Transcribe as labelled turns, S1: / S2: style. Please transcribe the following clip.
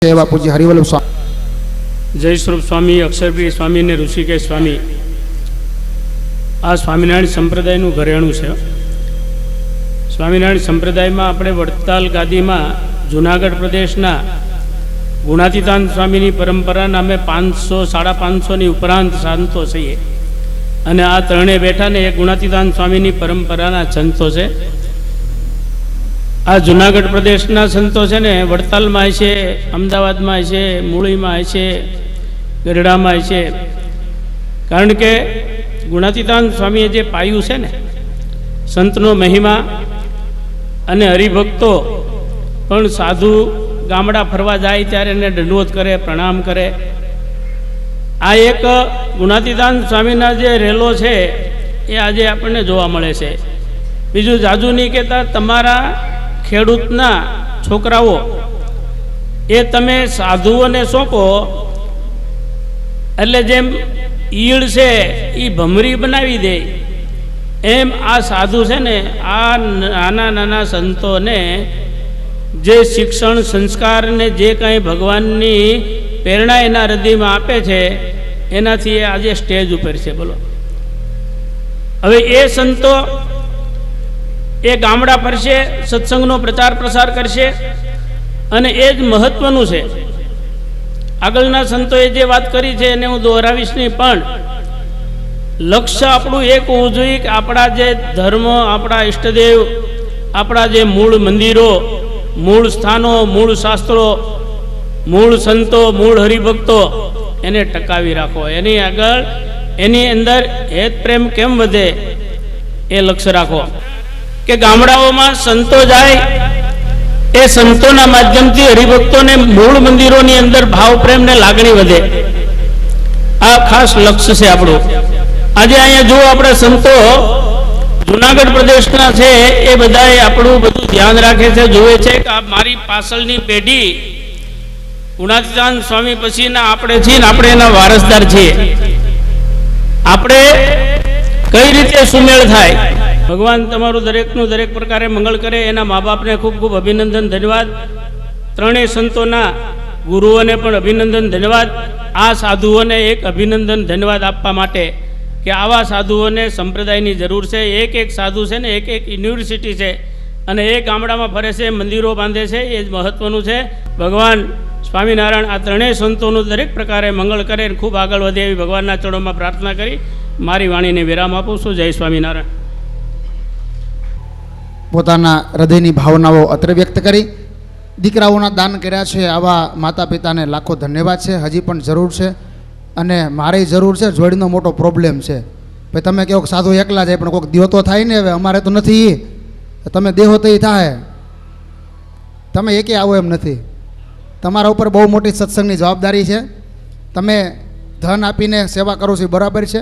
S1: એવા પૂજ્ય હરિવલ્લભ સ્વામી,
S2: જય સ્વરૂપ સ્વામી, અક્ષરપ્રિય સ્વામી અને ઋષિકેશ સ્વામી આ સ્વામિનારાયણ સંપ્રદાયનું ઘરેણું છે. સ્વામિનારાયણ સંપ્રદાયમાં આપણે વડતાલ ગાદીમાં જુનાગઢ પ્રદેશના ગુણાતીતાન સ્વામીની પરંપરાના અમે 500-550ની ઉપરાંત સંતો છીએ અને આ ત્રણે બેઠાને એ ગુણાતીતાન સ્વામીની પરંપરાના સંતો છે. આ જુનાગઢ પ્રદેશના સંતો છે ને વડતાલમાં છે, અમદાવાદમાં છે, મૂળીમાં છે, ગરડામાં છે. કારણ કે ગુણાતીતાન સ્વામીએ જે પાયું છે ને સંતનો મહિમા અને હરિભક્તો પણ સાધુ ગામડા ફરવા જાય ત્યારે એને દંડવત કરે, પ્રણામ કરે. આ એક ગુણાતીતાન સ્વામીના જે રેલો છે એ આજે આપણને જોવા મળે છે. બીજું જાજુ નહીં કહેતા, તમારા ખેડૂતના છોકરાઓ એ તમે સાધુઓને સોંપો એટલે જેમ ઈળ છે એ ભમરી બનાવી દે એમ આ સાધુ છે ને આ નાના નાના સંતોને જે શિક્ષણ સંસ્કાર ને જે કાંઈ ભગવાનની પ્રેરણા એના હૃદયમાં આપે છે એનાથી એ આજે સ્ટેજ ઉપર છે. બોલો, હવે એ સંતો એ ગામડા ફરશે, સત્સંગનો પ્રચાર પ્રસાર કરશે અને એ જ મહત્વનું છે. આગળના સંતોએ જે વાત કરી છે એને હું દોહરાવીશ નહીં, પણ લક્ષ્ય આપણું એક હોવું જોઈએ કે આપણા જે ધર્મ, આપણા ઈષ્ટદેવ, આપણા જે મૂળ મંદિરો, મૂળ સ્થાનો, મૂળ શાસ્ત્રો, મૂળ સંતો, મૂળ હરિભક્તો એને ટકાવી રાખો. એની આગળ એની અંદર હેત પ્રેમ કેમ વધે એ લક્ષ્ય રાખો. કે ગામડાઓમાં સંતો જાય, એ સંતોના માધ્યમથી હરિભક્તોને મૂળ મંદિરોની અંદર ભાવ પ્રેમ ને લાગણી વધે. આ ખાસ લક્ષ્ય છે આપણું. આજે અહીંયા જો આપણે સંતો જુનાગઢ પ્રદેશના છે એ બધાએ આપણું બધું ધ્યાન રાખે છે, જોવે છે કે આ મારી પાછળની પેઢી ગુણાતીતાન સ્વામી પછીના આપણે છીએ ને આપણે એના વારસદાર છીએ. આપણે કઈ રીતે સુમેળ થાય. ભગવાન તમારું દરેકનું દરેક પ્રકારે મંગળ કરે. એના મા બાપને ખૂબ ખૂબ અભિનંદન, ધન્યવાદ. ત્રણેય સંતોના ગુરુઓને પણ અભિનંદન, ધન્યવાદ. આ સાધુઓને એક અભિનંદન, ધન્યવાદ આપવા માટે કે આવા સાધુઓને સંપ્રદાયની જરૂર છે. એક એક સાધુ છે ને એક એક યુનિવર્સિટી છે અને એ ગામડામાં ફરે છે, મંદિરો બાંધે છે. એ જ મહત્વનું છે. ભગવાન સ્વામિનારાયણ આ ત્રણેય સંતોનું દરેક પ્રકારે મંગળ કરે અને ખૂબ આગળ વધે એવી ભગવાનના ચરણોમાં પ્રાર્થના કરી મારી વાણીને વિરામ આપું છું. જય સ્વામિનારાયણ.
S1: પોતાના હૃદયની ભાવનાઓ અત્રે વ્યક્ત કરી દીકરાઓના દાન કર્યા છે. આવા માતા પિતાને લાખો ધન્યવાદ છે. હજી પણ જરૂર છે અને મારે જરૂર છે. જોડીનો મોટો પ્રોબ્લેમ છે. ભાઈ તમે કહો સાધુ એકલા જાય પણ કોઈક દેહ તો થાય ને. હવે અમારે તો નથી, તમે દેહો તો એ થાય, તમે એકે આવો એમ નથી. તમારા ઉપર બહુ મોટી સત્સંગની જવાબદારી છે. તમે ધન આપીને સેવા કરો છો એ બરાબર છે.